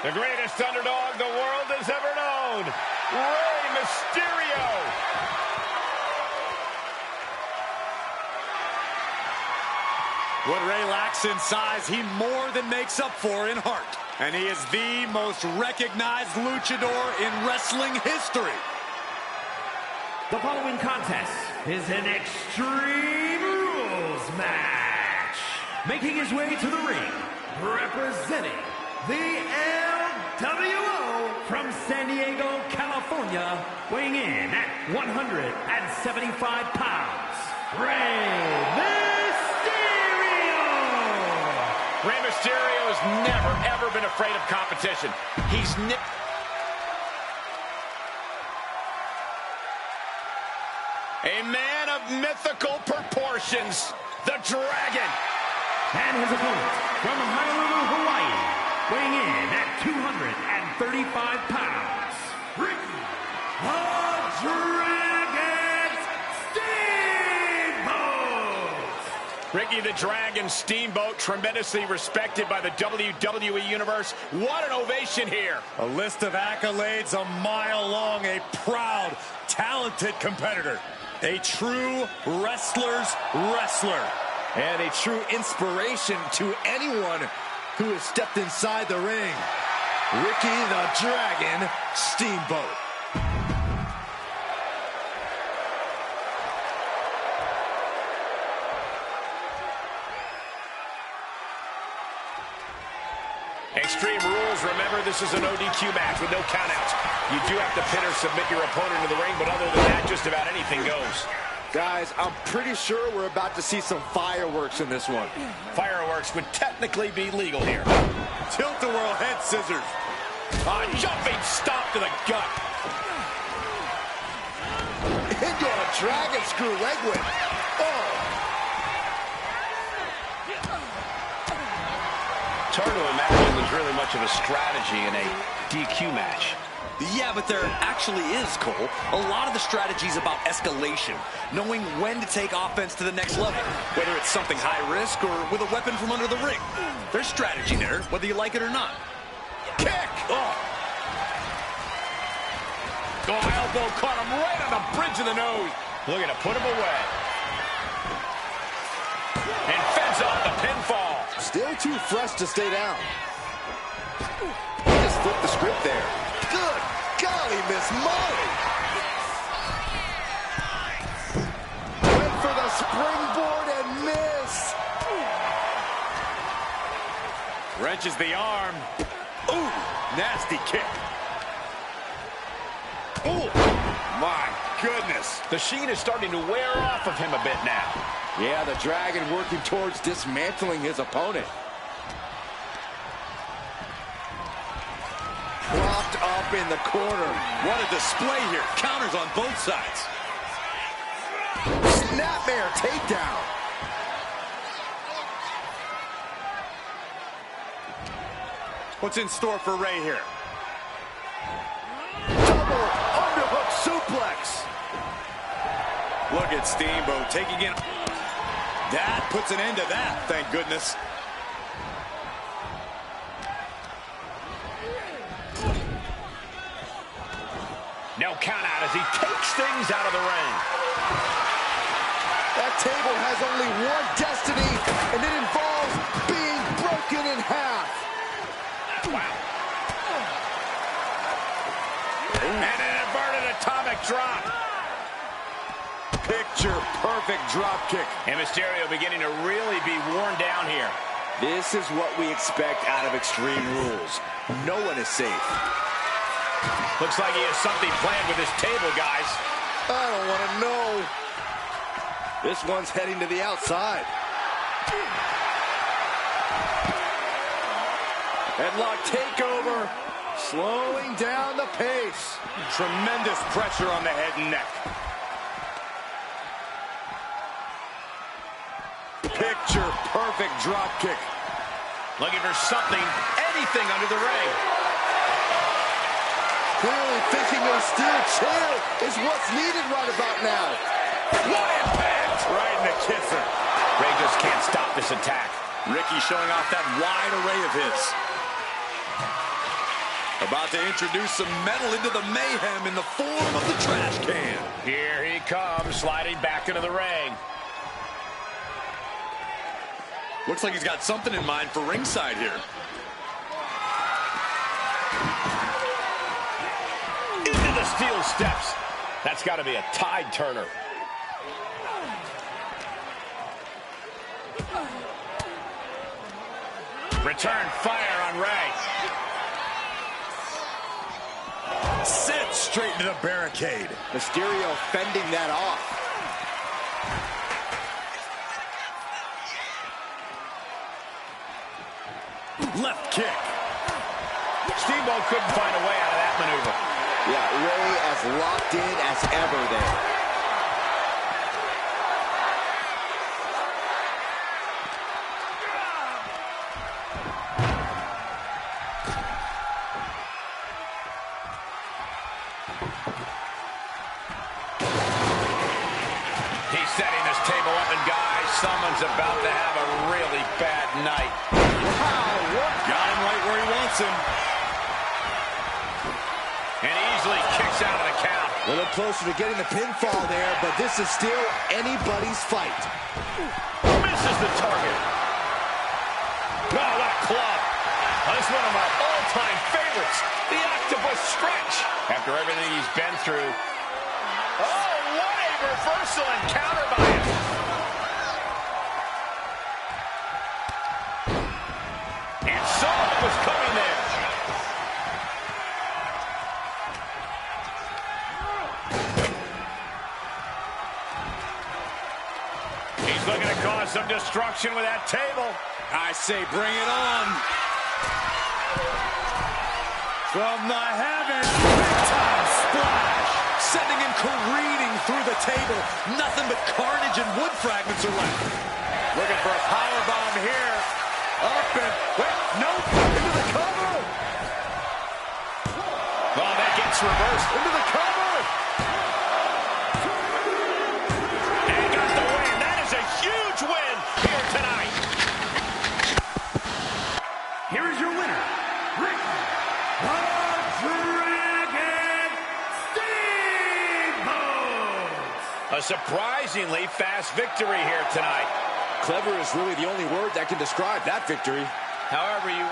The greatest underdog the world has ever known, Rey Mysterio. What Rey lacks in size, he more than makes up for in heart. And he is the most recognized luchador in wrestling history. The following contest is an Extreme Rules match. Making his way to the ring, representing the LWO from San Diego, California, weighing in at 175 pounds, Rey Mysterio! Rey Mysterio has never, ever been afraid of competition. He's a man of mythical proportions, the Dragon. And his opponent from Honolulu, Hawaii, weighing in at 235 pounds, Ricky the Dragon Steamboat! Ricky the Dragon Steamboat, tremendously respected by the WWE Universe. What an ovation here. A list of accolades a mile long, a proud, talented competitor. A true wrestler's wrestler. And a true inspiration to anyone who has stepped inside the ring. Ricky the Dragon Steamboat. Extreme Rules, remember, this is an ODQ match with no countouts. You do have to pin or submit your opponent to the ring, but other than that, just about anything goes. Guys, I'm pretty sure we're about to see some fireworks in this one. Fireworks would technically be legal here. Tilt-a-whirl head scissors. A jumping stomp to the gut. Into a dragon screw leg whip. Oh. It's hard to imagine there's really much of a strategy in a DQ match. Yeah, but there actually is, Cole. A lot of the strategy is about escalation, knowing when to take offense to the next level, whether it's something high risk or with a weapon from under the ring. There's strategy there, whether you like it or not. Kick! Oh, elbow caught him right on the bridge of the nose. Looking to put him away. And fends off the pinfall. Still too fresh to stay down. He just flipped the script there. Good golly, Miss Molly. Went for the springboard and miss. Wrenches the arm. Ooh, nasty kick. Oh, my goodness. The sheen is starting to wear off of him a bit now. Yeah, the Dragon working towards dismantling his opponent. Propped up in the corner. What a display here. Counters on both sides. Snapmare takedown. What's in store for Rey here? Double underhook suplex. Look at Steamboat taking in. That puts an end to that, thank goodness. No count out as he takes things out of the ring. That table has only one destiny, and it involves being broken in half. Wow. And an inverted atomic drop. Picture perfect drop kick. And Mysterio beginning to really be worn down here. This is what we expect out of Extreme Rules. No one is safe. Looks like he has something planned with his table, guys. I don't want to know. This one's heading to the outside. Headlock takeover. Slowing down the pace. Tremendous pressure on the head and neck. Picture perfect drop kick. Looking for something, anything under the ring. Clearly thinking a steel chair is what's needed right about now. What impact! Right in the kisser. Rey just can't stop this attack. Ricky showing off that wide array of his. About to introduce some metal into the mayhem in the form of the trash can. Here he comes, sliding back into the ring. Looks like he's got something in mind for ringside here. Into the steel steps. That's got to be a tide turner. Return fire on Ray. Sent straight into the barricade. Mysterio fending that off. Left kick. Steamboat couldn't find a way out of that maneuver. Yeah, Ray as locked in as ever there. He's setting this table up, and guys, someone's about to have a really bad night. Wow, what? Got him right where he wants him. And easily kicks out of the count. A little closer to getting the pinfall there, but this is still anybody's fight. Misses the target. Oh, what a club. Oh, this is one of my all-time favorites, the octopus stretch. After everything he's been through. Oh, what a reversal and counter by him. And saw what was coming there. He's looking to cause some destruction with that table. I say bring it on. From the heavens, big-time splash. Sending him careening through the table. Nothing but carnage and wood fragments are left. Looking for a powerbomb here. Up and, wait, nope, into the cover. Oh, that gets reversed. Into the cover. And got the win. That is a huge win here tonight. Here is your winner, Rick the Dragon Steamboat! A surprisingly fast victory here tonight. Clever is really the only word that can describe that victory. However you...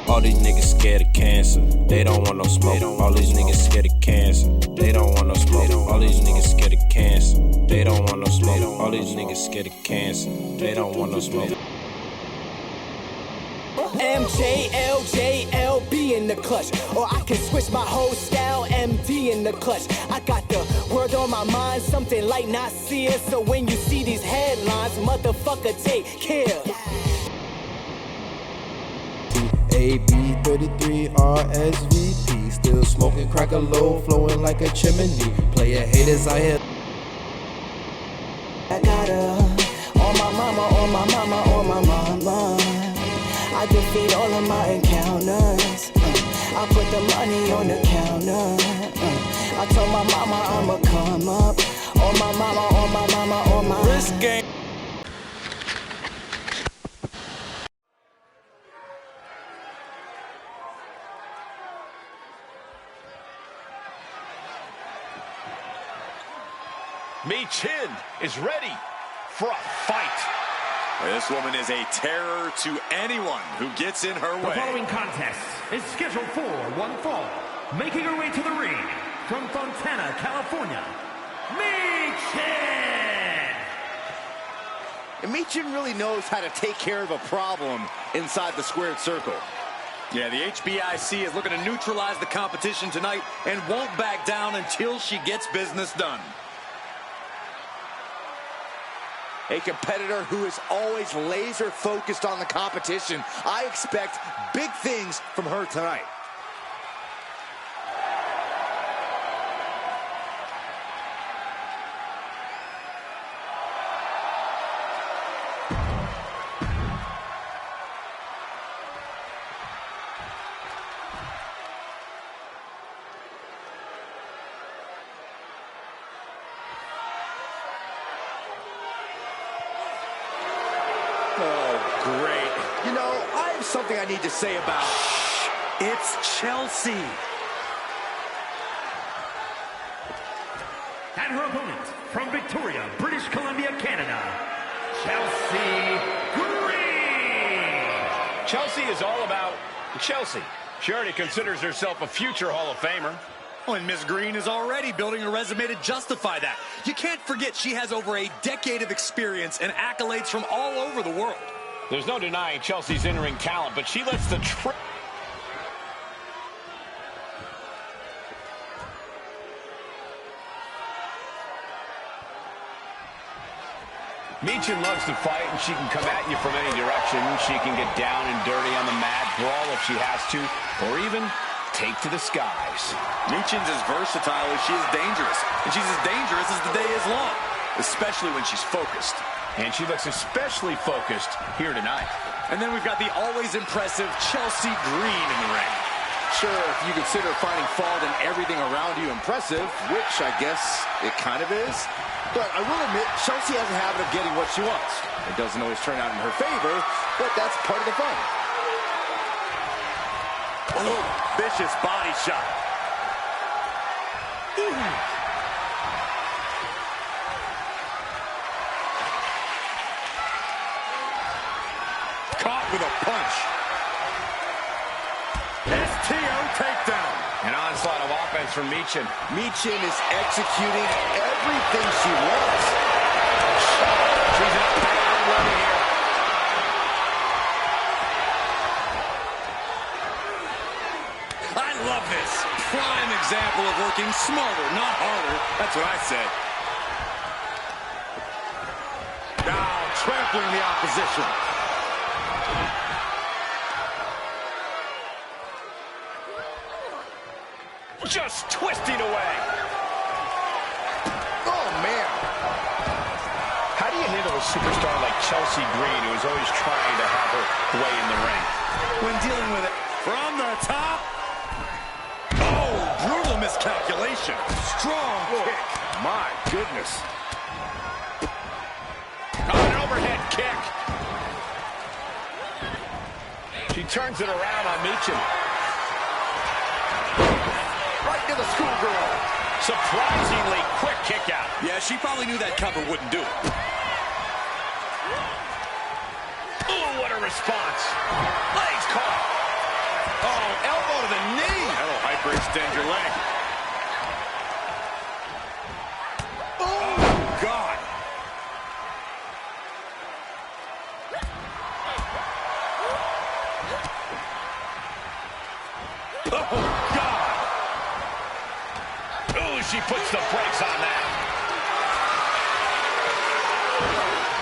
All these niggas scared of cancer. They don't want no smoke. All these niggas scared of cancer. They don't want no smoke. All these niggas scared of cancer. They don't want no smoke. All these niggas scared of cancer. They don't want no smoke. MJLJLB in the clutch, or I can switch my whole style, MD in the clutch. I got the word on my mind, something like Nasir. So when you see these headlines, motherfucker, take care. AB33 RSVP, still smoking crack a low, flowing like a chimney. Player haters, I hit. I got her on my mama, on my mama, on my mama. I defeat all of my encounters. I put the money on the counter. I told my mama I'ma come up. On my mama, on my mama, on my This game. Mi Chin is ready for a fight. This woman is a terror to anyone who gets in her The way. following contest is scheduled for one fall. Making her way to the ring from Fontana, California, Michin! And Michin really knows how to take care of a problem inside the squared circle. Yeah, the HBIC is looking to neutralize the competition tonight and won't back down until she gets business done. a competitor who is always laser focused on the competition. I expect big things from her tonight. Oh, great. You know, I have something I need to say about... It's Chelsea. And her opponent, from Victoria, British Columbia, Canada, Chelsea Green. Chelsea is all about Chelsea. She already considers herself a future Hall of Famer. Oh, and Miss Green is already building a resume to justify that. You can't forget she has over a decade of experience and accolades from all over the world. There's no denying Chelsea's in-ring talent, but she lets the Meechin loves to fight, and she can come at you from any direction. She can get down and dirty on the mat, brawl if she has to, or even take to the skies. Meechin's as versatile as she is dangerous, and she's as dangerous as the day is long, especially when she's focused. And she looks especially focused here tonight. And then we've got the always impressive Chelsea Green in the ring. Sure, if you consider finding fault in everything around you impressive, which I guess it kind of is, but I will admit, Chelsea has a habit of getting what she wants. It doesn't always turn out in her favor, but that's part of the fun. Oh, vicious body shot. Caught with a punch. STO takedown. An onslaught of offense from Meechin. Meechin is executing everything she wants. She's in a bad run here. I love this. Prime example of working smarter, not harder. That's what I said. Now trampling the opposition. Just twisting away. Oh, man. How do you handle a superstar like Chelsea Green, who is always trying to have her way in the ring? When dealing with it from the top. Oh, brutal miscalculation. Strong kick. My goodness. An overhead kick. She turns it around on Meechin. Right to the schoolgirl. Surprisingly quick kick out. Yeah, she probably knew that cover wouldn't do it. Ooh, what a response. Legs caught. Oh, elbow to the knee. That'll hyperextend your leg. Oh, God. Oh, God. Ooh, she puts the brakes on that.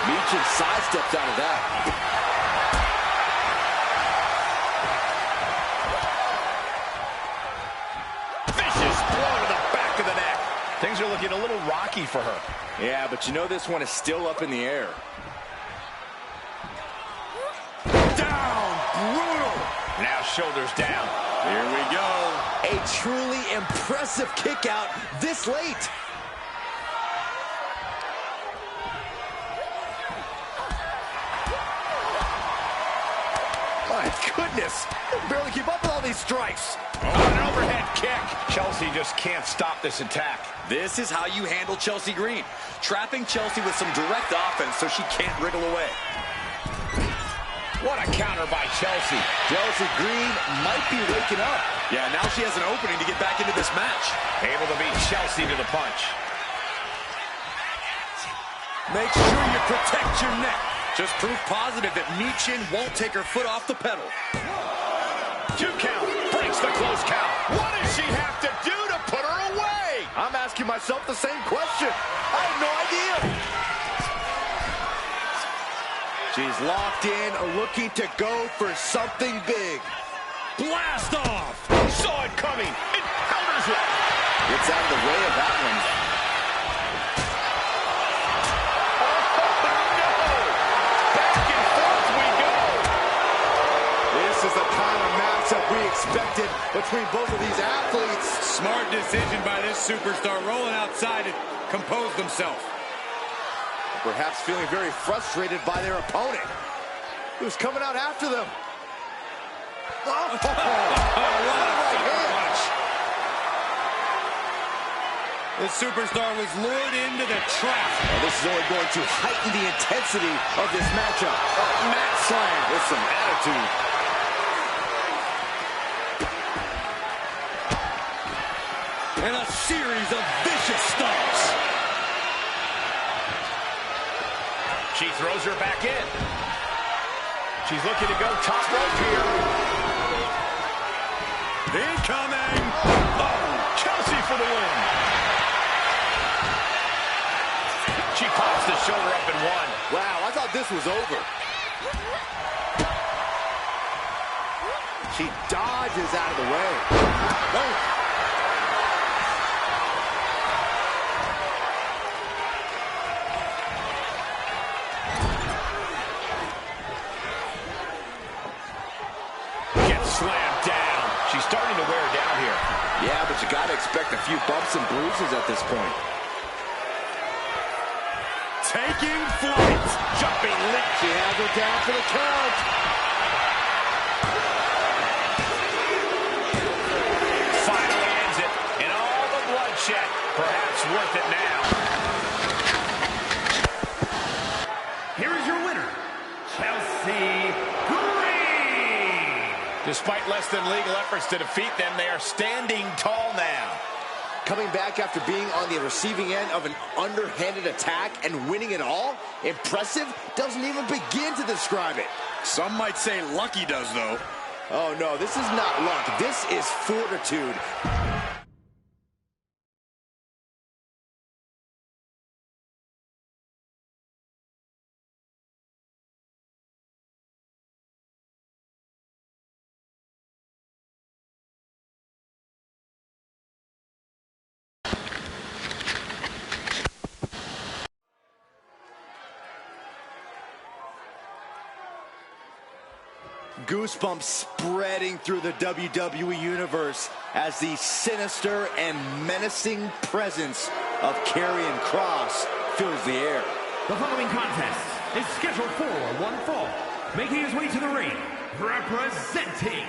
Meechin sidesteps out of that. Vicious blow to the back of the neck. Things are looking a little rocky for her. Yeah, but you know this one is still up in the air. Down. Brutal. Now shoulders down. Here we go. A truly impressive kick out this late. My goodness. I can barely keep up with all these strikes. Oh, an overhead kick. Chelsea just can't stop this attack. This is how you handle Chelsea Green. Trapping Chelsea with some direct offense so she can't wriggle away. What a counter by Chelsea. Chelsea Green might be waking up. Yeah, now she has an opening to get back into this match. Able to beat Chelsea to the punch. Make sure you protect your neck. Just proof positive that Meechin won't take her foot off the pedal. 2 count. Breaks the close count. What does she have to do to put her away? I'm asking myself the same question. I have no idea. She's locked in, looking to go for something big. Blast off! Saw it coming and counters it. Gets out of the way of that one. Back and forth we go. This is the kind of matchup we expected between both of these athletes. Smart decision by this superstar, rolling outside to compose themselves. Perhaps feeling very frustrated by their opponent, who's coming out after them. Oh, what a right hand. This superstar was lured into the trap. Well, this is only going to heighten the intensity of this matchup. Mat slam with some attitude. And a series of vicious stomps. She throws her back in. She's looking to go top rope here. Incoming! Oh, Chelsea for the win. She pops the shoulder up and one. Wow, I thought this was over. She dodges out of the way. Oh. Slammed down. She's starting to wear down here. Yeah, but you got to expect a few bumps and bruises at this point. Taking flight. Jumping leap. She has her down for the count. Finally ends it. And all the bloodshed. Perhaps worth it now. Here is your winner, Chelsea. Despite less than legal efforts to defeat them, they are standing tall now. Coming back after being on the receiving end of an underhanded attack and winning it all? Impressive? Doesn't even begin to describe it. Some might say lucky does, though. Oh, no, this is not luck. This is fortitude. Goosebumps spreading through the WWE Universe as the sinister and menacing presence of Karrion Kross fills the air. The following contest is scheduled for one fall. Making his way to the ring, representing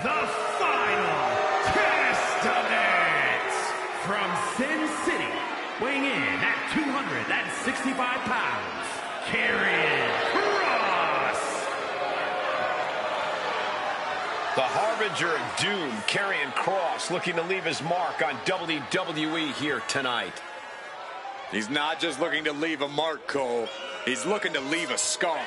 the final testament from Sin City, weighing in at 265 pounds, Karrion Kross. The harbinger of doom, Karrion Kross, looking to leave his mark on WWE here tonight. He's not just looking to leave a mark, Cole. He's looking to leave a scar.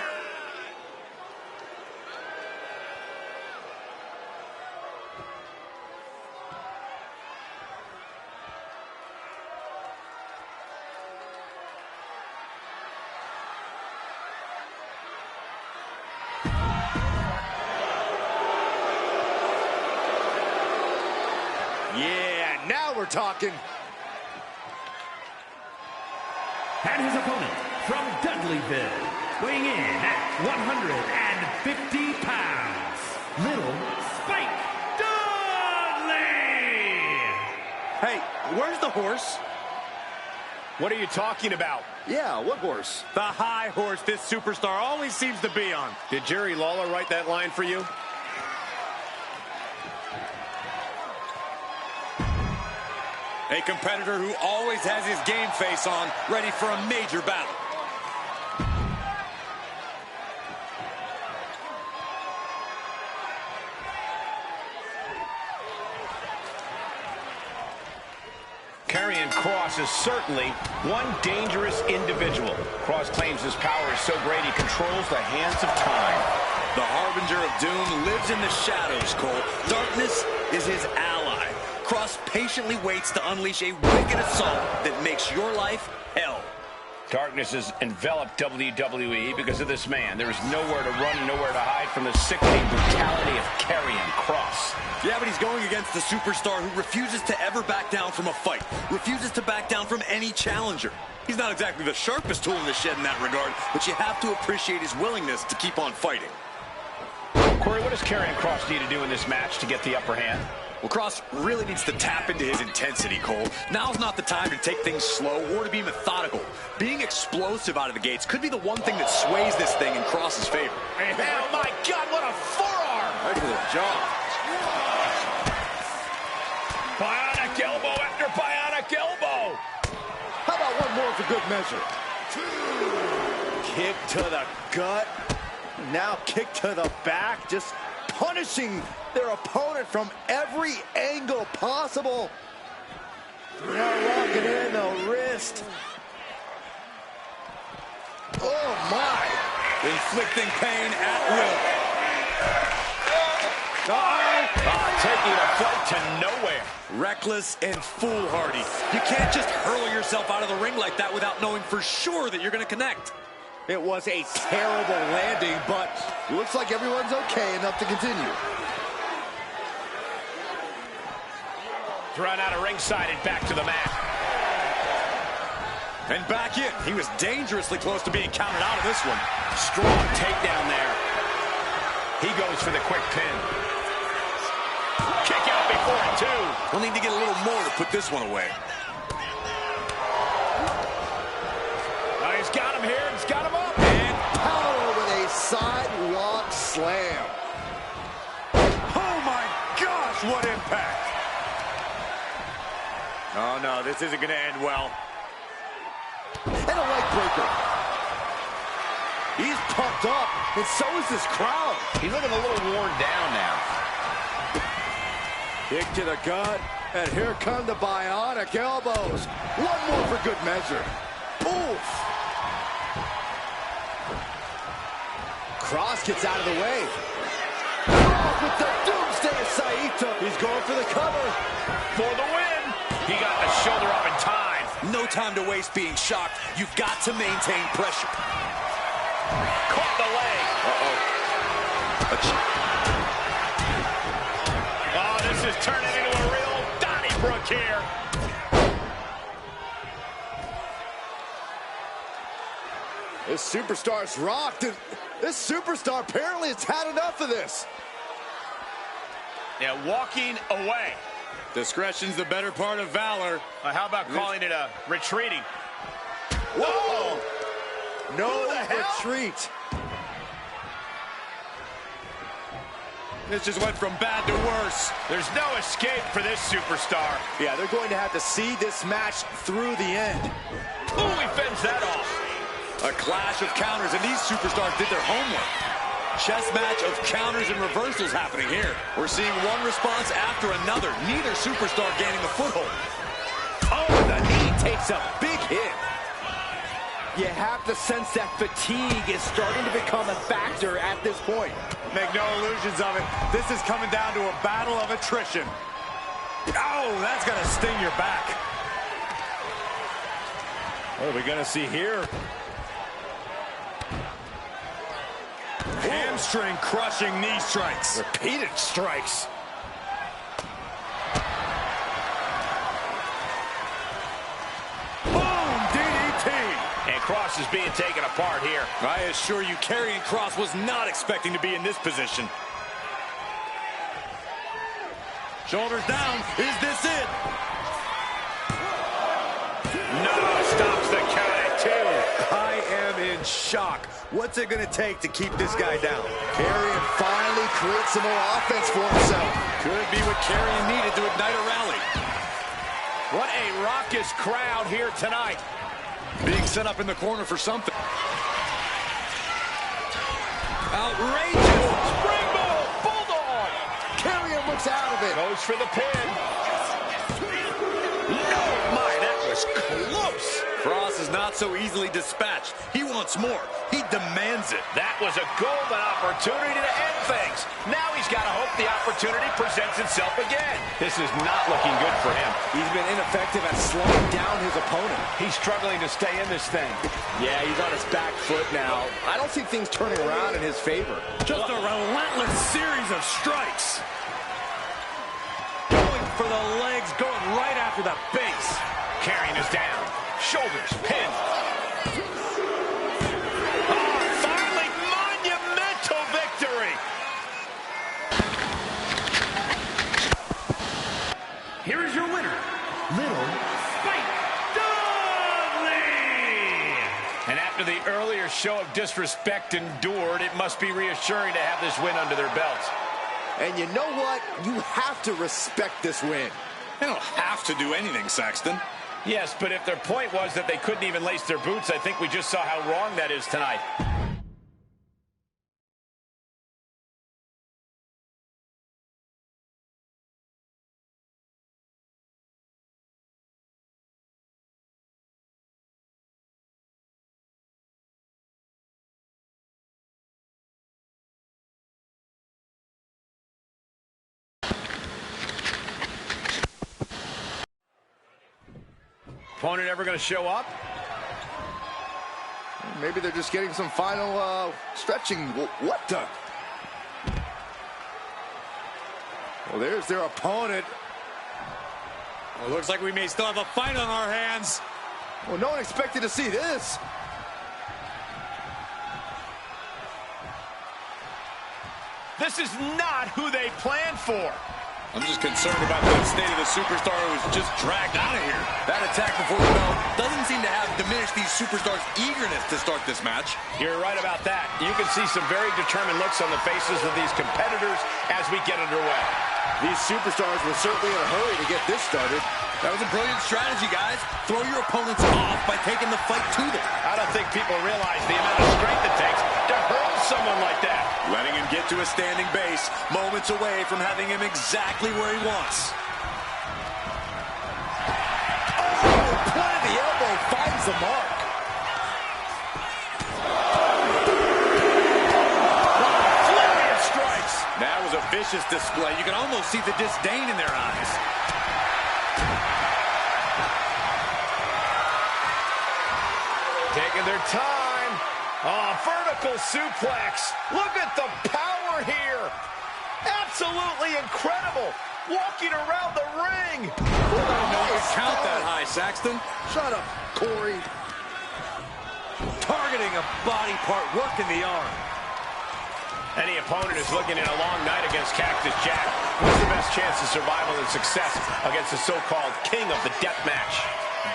Yeah, now we're talking. And his opponent from Dudleyville, weighing in at 150 pounds, Little Spike Dudley! Hey, where's the horse? What are you talking about? Yeah, what horse? The high horse this superstar always seems to be on. Did Jerry Lawler write that line for you? A competitor who always has his game face on, ready for a major battle. Karrion Kross is certainly one dangerous individual. Kross claims his power is so great he controls the hands of time. The harbinger of doom lives in the shadows, Cole. Darkness is his ally. Kross patiently waits to unleash a wicked assault that makes your life hell. Darkness has enveloped WWE because of this man. There is nowhere to run and nowhere to hide from the sickening brutality of Karrion Kross. Yeah, but he's going against the superstar who refuses to ever back down from a fight, refuses to back down from any challenger. He's not exactly the sharpest tool in the shed in that regard, but you have to appreciate his willingness to keep on fighting. Corey, what does Karrion Kross need to do in this match to get the upper hand? Well, Kross really needs to tap into his intensity, Cole. Now's not the time to take things slow or to be methodical. Being explosive out of the gates could be the one thing that sways this thing in Kross's favor. Oh, my God, what a forearm! Right to the jaw. Bionic elbow after bionic elbow! How about one more for good measure? Kick to the gut. Now kick to the back. Just punishing their opponent from every angle possible. Now locking in the wrist. Oh, my. Inflicting pain at will. Taking a fight to nowhere. Reckless and foolhardy. You can't just hurl yourself out of the ring like that without knowing for sure that you're going to connect. It was a terrible landing, but Looks like everyone's okay enough to continue. Thrown out of ringside and back to the mat. And back in. He was dangerously close to being counted out of this one. Strong takedown there. He goes for the quick pin. Kick out before it, too. We'll need to get a little more to put this one away. He's got him here. He's got him up. And power with a sidewalk slam. oh my gosh, what impact. Oh no, this isn't gonna end well. And a leg breaker. He's pumped up, and so is this crowd. He's looking a little worn down now. Kick to the gut, and here come the bionic elbows. One more for good measure. Oof. Kross gets out of the way. Oh, with the doomsday Saito. He's going for the cover. For the win. He got the shoulder up in time. No time to waste being shocked. You've got to maintain pressure. Caught the leg. Oh, this is turning into a real Donnybrook here. This superstar's rocked. This superstar apparently has had enough of this. Yeah, walking away. Discretion's the better part of valor. How about calling it a retreating? Whoa! No retreat. This just went from bad to worse. There's no escape for this superstar. Yeah, they're going to have to see this match through the end. Ooh, he fends that off. A clash of counters, and these superstars did their homework. Chess match of counters and reversals happening here. We're seeing one response after another. Neither superstar gaining a foothold. Oh, the knee takes a big hit. You have to sense that fatigue is starting to become a factor at this point. Make no illusions of it. This is coming down to a battle of attrition. Oh, that's going to sting your back. What are we going to see here? Hamstring crushing knee strikes. Repeated strikes. Boom, DDT. And Kross is being taken apart here. I assure you, Karrion Kross was not expecting to be in this position. Shoulders down. Is this it? No, stops the count at 2. I am in shock. What's it going to take to keep this guy down? Karrion finally creates some more offense for himself. Could be what Karrion needed to ignite a rally. What a raucous crowd here tonight. Being set up in the corner for something. Outrageous. Springboard, bulldog. Karrion looks out of it. Goes for the pin. No, my, that was close. Cross is not so easily dispatched. He wants more. He demands it. That was a golden opportunity to end things. Now he's got to hope the opportunity presents itself again. This is not looking good for him. He's been ineffective at slowing down his opponent. He's struggling to stay in this thing. Yeah, he's on his back foot now. I don't see things turning around in his favor. Just a relentless series of strikes. Going for the legs, going right after the base. Carrying us down. Shoulders pinned. Oh, finally, monumental victory. Here is your winner, Little Spike Dudley! And after the earlier show of disrespect endured, it must be reassuring to have this win under their belts. And you know what? You have to respect this win. They don't have to do anything, Saxton. Yes, but if their point was that they couldn't even lace their boots, I think we just saw how wrong that is tonight. Opponent ever going to show up? Maybe they're just getting some final stretching. What the? Well, there's their opponent. Well, looks like we may still have a fight on our hands. Well, no one expected to see this. This is not who they planned for. I'm just concerned about the state of the superstar who was just dragged out of here. That attack before the bell doesn't seem to have diminished these superstars' eagerness to start this match. You're right about that. You can see some very determined looks on the faces of these competitors as we get underway. These superstars were certainly in a hurry to get this started. That was a brilliant strategy, guys. Throw your opponents off by taking the fight to them. I don't think people realize the amount of strength it takes to hurl someone like that. Letting him get to a standing base, moments away from having him exactly where he wants. Oh, point of the elbow finds the mark. Flurry of strikes. That was a vicious display. You can almost see the disdain in their eyes. Taking their time. Oh, vertical suplex. Look at the power here. Absolutely incredible. Walking around the ring. Count that high, Saxton. Shut up, Corey. Targeting a body part, working the arm. Any opponent is looking at a long night against Cactus Jack. What's the best chance of survival and success against the so-called king of the death match?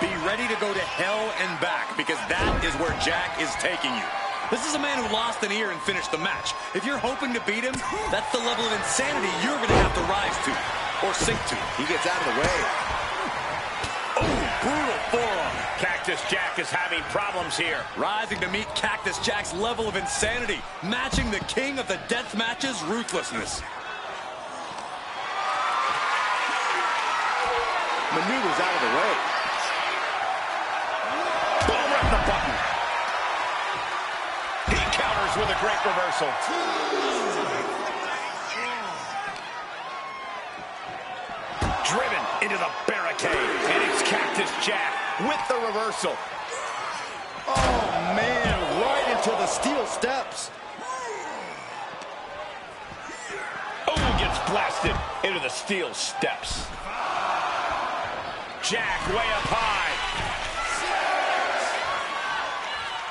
Be ready to go to hell and back, because that is where Jack is taking you. This is a man who lost an ear and finished the match. If you're hoping to beat him, that's the level of insanity you're going to have to rise to, or sink to. He gets out of the way. Oh, brutal forearm. Cactus Jack is having problems here. Rising to meet Cactus Jack's level of insanity, matching the king of the death match's ruthlessness. Maneuvers out of the way. Boom, right in the button. He counters with a great reversal. Driven into the barricade. And it's Cactus Jack with the reversal. Oh, man, right into the steel steps. Oh, gets blasted into the steel steps. Jack way up high.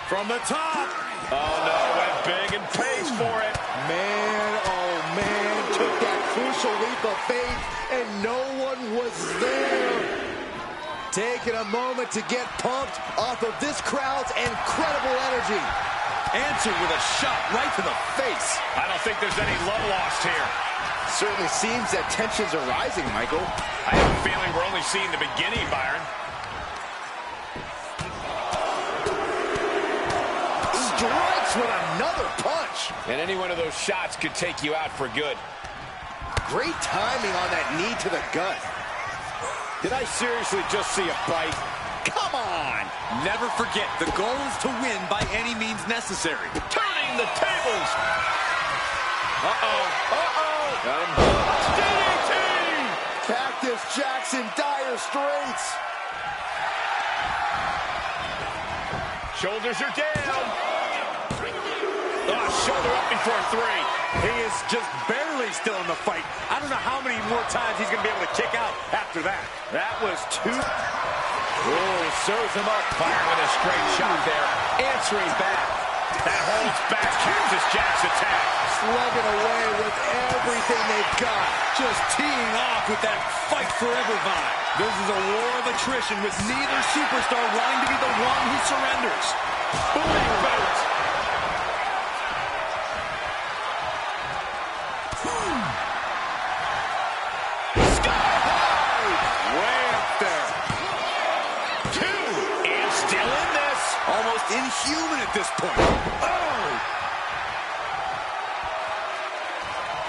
From the top. Oh, no, went big and pays for it. Man, oh, man, took that crucial leap of faith, and no one was there. Taking a moment to get pumped off of this crowd's incredible energy. Answered with a shot right to the face. I don't think there's any love lost here. Certainly seems that tensions are rising, Michael. I have a feeling we're only seeing the beginning, Byron. Strikes with another punch. And any one of those shots could take you out for good. Great timing on that knee to the gut. Did I seriously just see a bite? Come on! Never forget, the goal is to win by any means necessary. Turning the tables. Got him. DDT. Cactus Jack's in dire straits. Shoulders are down. Shoulder up before 3. He is just barely still in the fight. I don't know how many more times he's going to be able to kick out after that. That was too... Oh, serves him up. Fire with a straight shot there. Answering back. That holds back Cactus Jack's attack. Slugging away with everything they've got. Just teeing off with that fight forever vibe. This is a war of attrition with neither superstar wanting to be the one who surrenders. Booty boot. Almost inhuman at this point. Oh!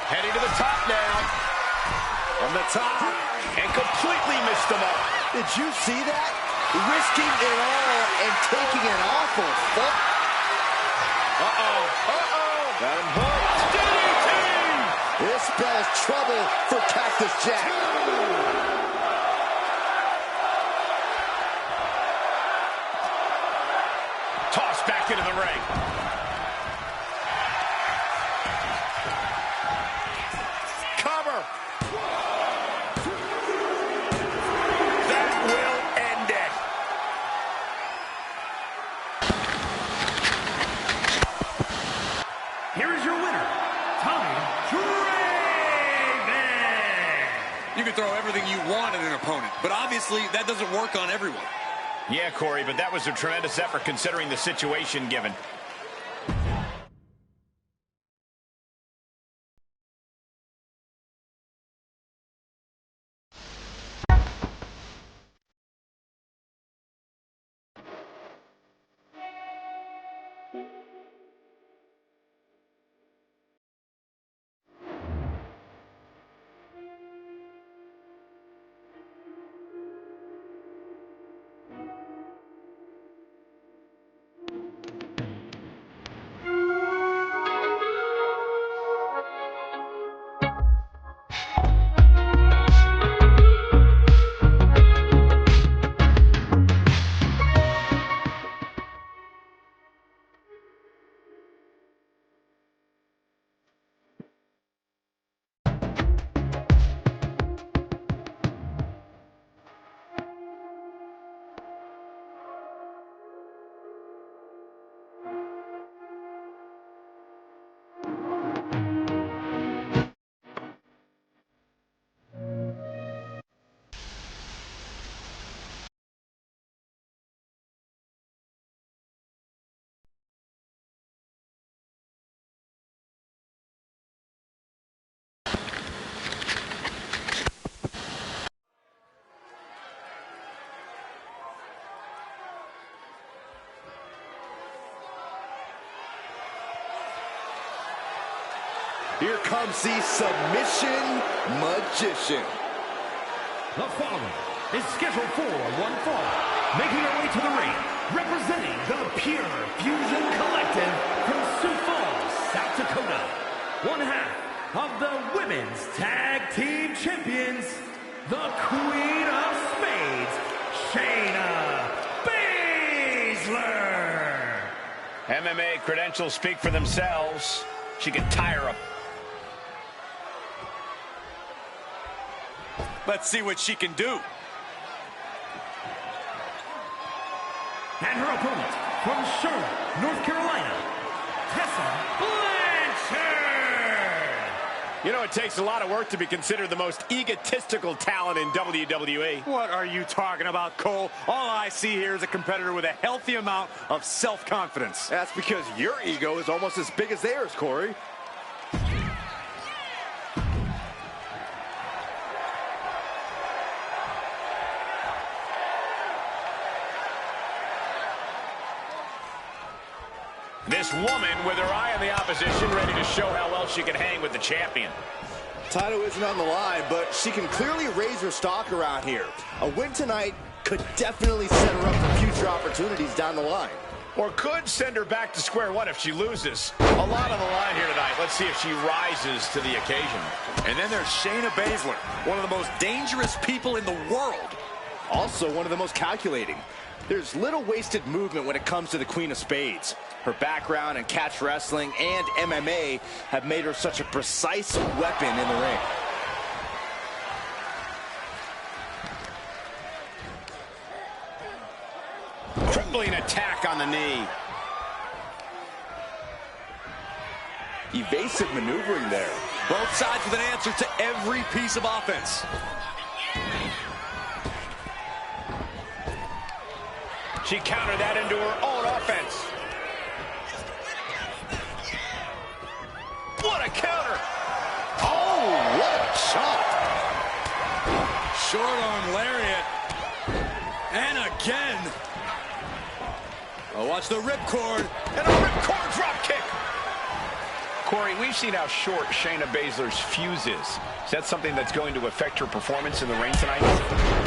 Heading to the top now. On the top. And completely missed him up. Did you see that? Risking it all and taking an awful fall. Got him hooked. DDT! This spells trouble for Cactus Jack. Tossed back into the ring. Cover. That will end it. Here is your winner, Tommy Draven. You can throw everything you want at an opponent, but obviously that doesn't work on everyone. Yeah, Corey, but that was a tremendous effort considering the situation given. Here comes the submission magician. The following is scheduled for one fall. Making her way to the ring, representing the Pure Fusion Collective from Sioux Falls, South Dakota. One half of the Women's Tag Team Champions, the Queen of Spades, Shayna Baszler. MMA credentials speak for themselves. She can tire them. Let's see what she can do. And her opponent from Charlotte, North Carolina, Tessa Blanchard. You know, it takes a lot of work to be considered the most egotistical talent in WWE. What are you talking about, Cole? All I see here is a competitor with a healthy amount of self-confidence. That's because your ego is almost as big as theirs, Corey. This woman with her eye on the opposition, ready to show how well she can hang with the champion. Title isn't on the line, but she can clearly raise her stock around here. A win tonight could definitely set her up for future opportunities down the line. Or could send her back to square one if she loses. A lot on the line here tonight. Let's see if she rises to the occasion. And then there's Shayna Baszler, one of the most dangerous people in the world. Also one of the most calculating. There's little wasted movement when it comes to the Queen of Spades. Her background in catch wrestling and MMA have made her such a precise weapon in the ring. Crippling attack on the knee. Evasive maneuvering there. Both sides with an answer to every piece of offense. She countered that into her own offense. What a counter! Oh, what a shot! Short arm lariat. And again. Oh, watch the ripcord. And a ripcord drop kick. Corey, we've seen how short Shayna Baszler's fuse is. Is that something that's going to affect her performance in the ring tonight?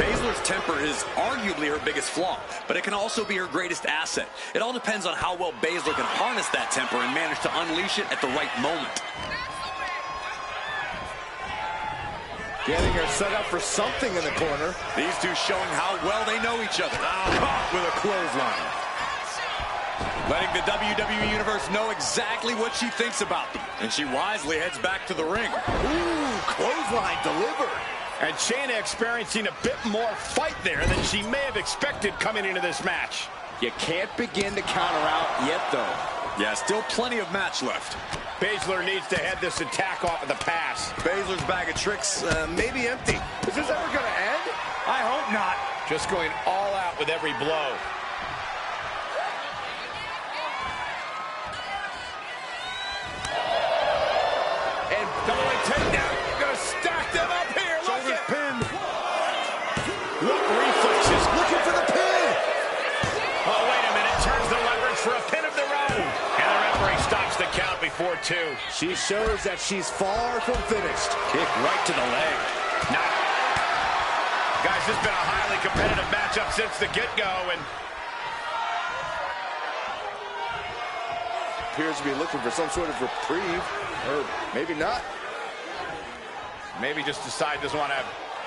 Baszler's temper is arguably her biggest flaw, but it can also be her greatest asset. It all depends on how well Baszler can harness that temper and manage to unleash it at the right moment. Getting her set up for something in the corner. These two showing how well they know each other. Caught with a clothesline. Letting the WWE Universe know exactly what she thinks about them. And she wisely heads back to the ring. Ooh, clothesline delivered. And Shayna experiencing a bit more fight there than she may have expected coming into this match. You can't begin to counter out yet, though. Yeah, still plenty of match left. Baszler needs to head this attack off at the pass. Baszler's bag of tricks may be empty. Is this ever going to end? I hope not. Just going all out with every blow. And double takedown. Gonna stack them up here. Look at pin. What reflexes? Looking for the pin. Oh, wait a minute. Turns the leverage for a pin of their own. And the referee stops the count before two. She shows that she's far from finished. Kick right to the leg. Not. Guys, this has been a highly competitive matchup since the get-go, and appears to be looking for some sort of reprieve, or maybe not. Maybe just decide doesn't want to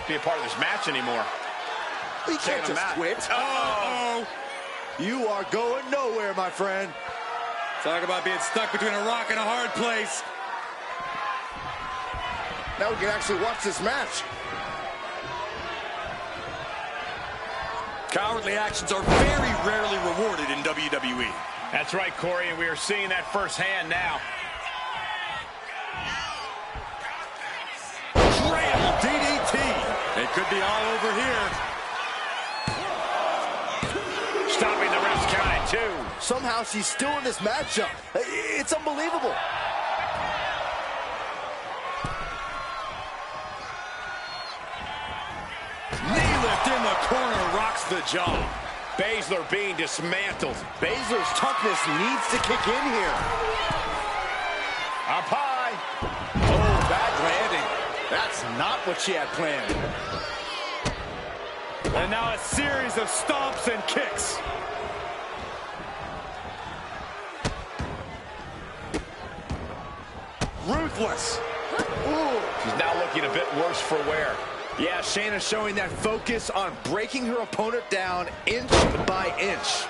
be a part of this match anymore. You can't just quit. Uh-oh. You are going nowhere, my friend. Talk about being stuck between a rock and a hard place. Now we can actually watch this match. Cowardly actions are very rarely rewarded in WWE. That's right, Corey, and we are seeing that firsthand now. Incredible DDT. It could be all over here. Stopping the ref's count at two. Somehow she's still in this matchup. It's unbelievable. Knee lift in the corner rocks the jaw. Baszler being dismantled. Baszler's toughness needs to kick in here. Up high. Oh, bad landing. That's not what she had planned. And now a series of stomps and kicks. Ruthless. Ooh. She's now looking a bit worse for wear. Yeah, Shayna showing that focus on breaking her opponent down inch by inch.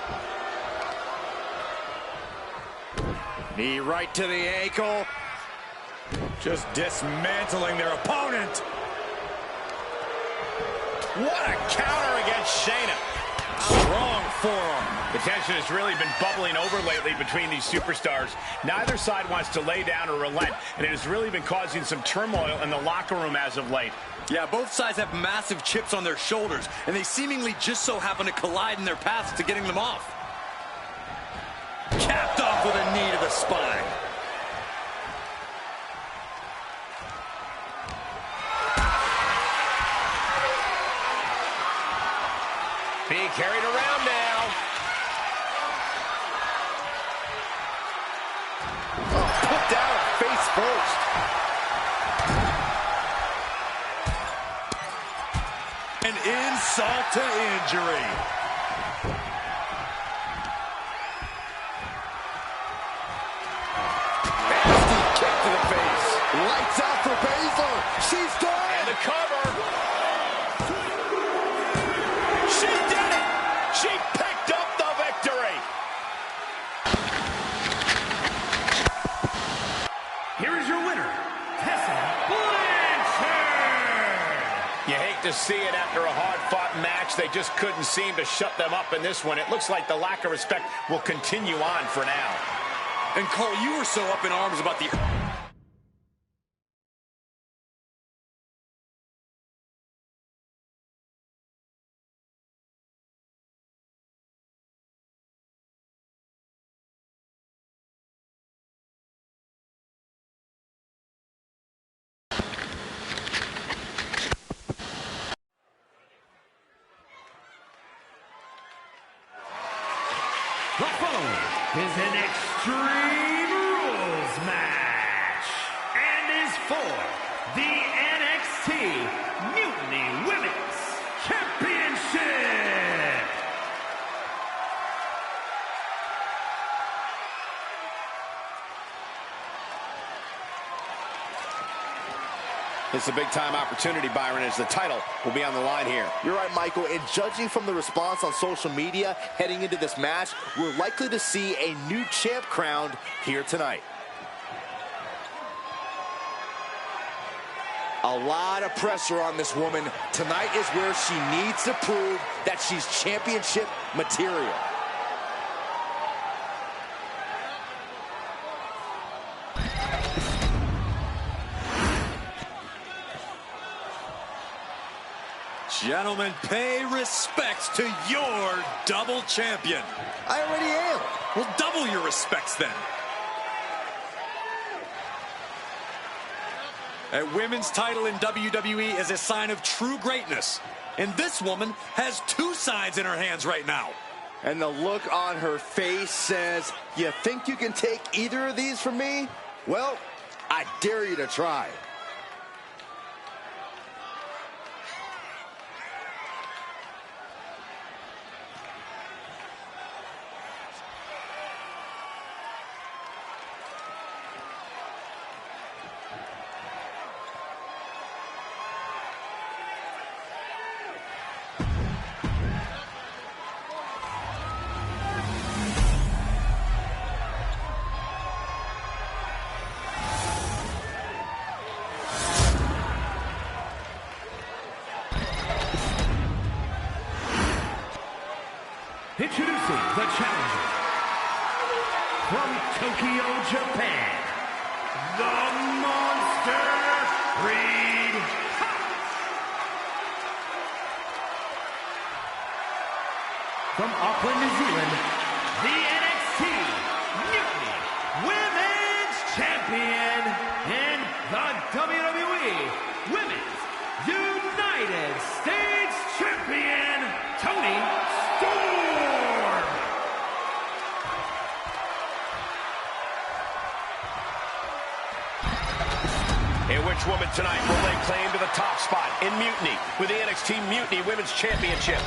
Knee right to the ankle. Just dismantling their opponent. What a counter against Shayna. Strong forearm. The tension has really been bubbling over lately between these superstars. Neither side wants to lay down or relent, and it has really been causing some turmoil in the locker room as of late. Yeah, both sides have massive chips on their shoulders, and they seemingly just so happen to collide in their paths to getting them off. Capped off with a knee to the spine. Being carried around now. Oh, put down face first. An insult to injury. Nasty kick to the face. Lights out for Baszler. She's done. And the cover. She did it. She picked up the victory. Here is your winner, Tessa Blanchard. You hate to see it after a hard-fought match. They just couldn't seem to shut them up in this one. It looks like the lack of respect will continue on for now. And Cole, you were so up in arms about the... The following is an Extreme Rules match and is for the NXT Mutiny Women's Championship. It's a big-time opportunity, Byron, as the title will be on the line here. You're right, Michael, and judging from the response on social media heading into this match, we're likely to see a new champ crowned here tonight. A lot of pressure on this woman. Tonight is where she needs to prove that she's championship material. Gentlemen, pay respects to your double champion. I already am. Well, double your respects then. A women's title in WWE is a sign of true greatness. And this woman has two signs in her hands right now. And the look on her face says, you think you can take either of these from me? Well, I dare you to try. Introducing the challenger from Tokyo, Japan, the Monster Reed. From Auckland, New Zealand, the NXT Mutiny Women's Champion and the WWE Women's United States Champion, Toni Storm. And which woman tonight will lay claim to the top spot in Mutiny with the NXT Mutiny Women's Championship?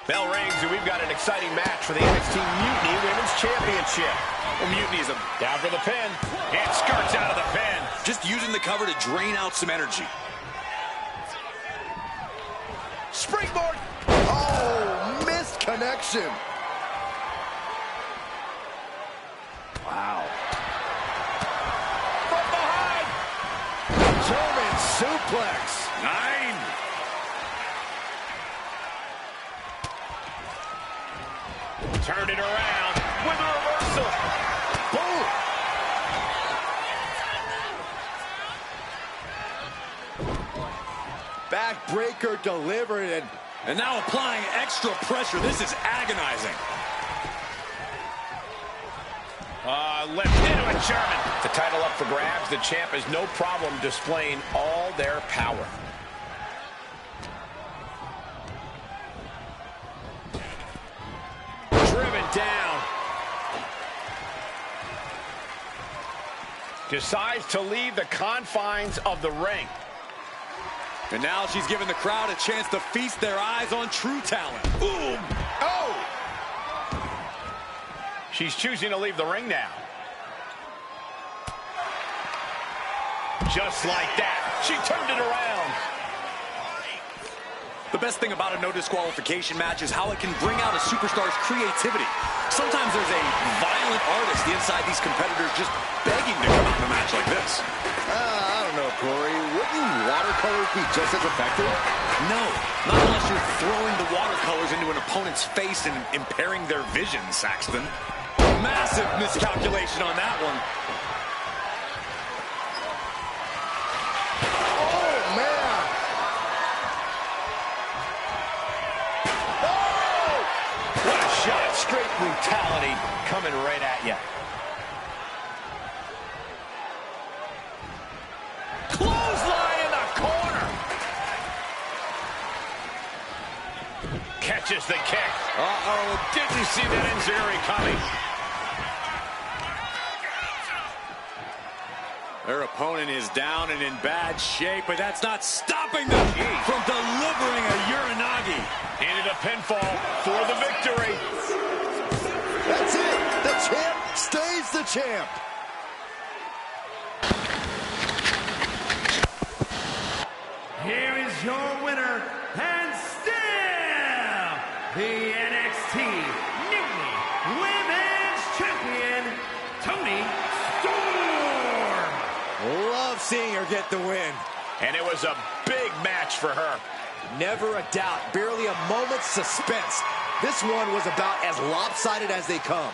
Bell rings, and we've got an exciting match for the NXT Mutiny Women's Championship. Well, Mutiny's down for the pin. It skirts out of the pin. Just using the cover to drain out some energy. Springboard! Oh, missed connection. Wow. From behind. German suplex. 9. Turn it around with a reversal. Boom. Backbreaker delivered, And now applying extra pressure. This is agonizing. Left into a German. The title up for grabs. The champ has no problem displaying all their power. Driven down. decides to leave the confines of the ring. And now she's giving the crowd a chance to feast their eyes on true talent. Boom! Oh! She's choosing to leave the ring now. Just like that, she turned it around. The best thing about a no disqualification match is how it can bring out a superstar's creativity. Sometimes there's a violent artist inside these competitors just begging to come out in a match like this. I don't know, Corey. Wouldn't watercolors be just as effective? No, not unless you're throwing the watercolors into an opponent's face and impairing their vision, Saxton. Massive miscalculation on that one. Straight brutality coming right at you. Clothesline in the corner. Catches the kick. Uh-oh, didn't see that enziguri coming. Their opponent is down and in bad shape, but that's not stopping them from delivering a Uranagi. Into the pinfall for the victory. That's it. The champ stays the champ. Here is your winner, and still the NXT Newly Women's Champion, Toni Storm. Love seeing her get the win. And it was a big match for her. Never a doubt, barely a moment's suspense. This one was about as lopsided as they come.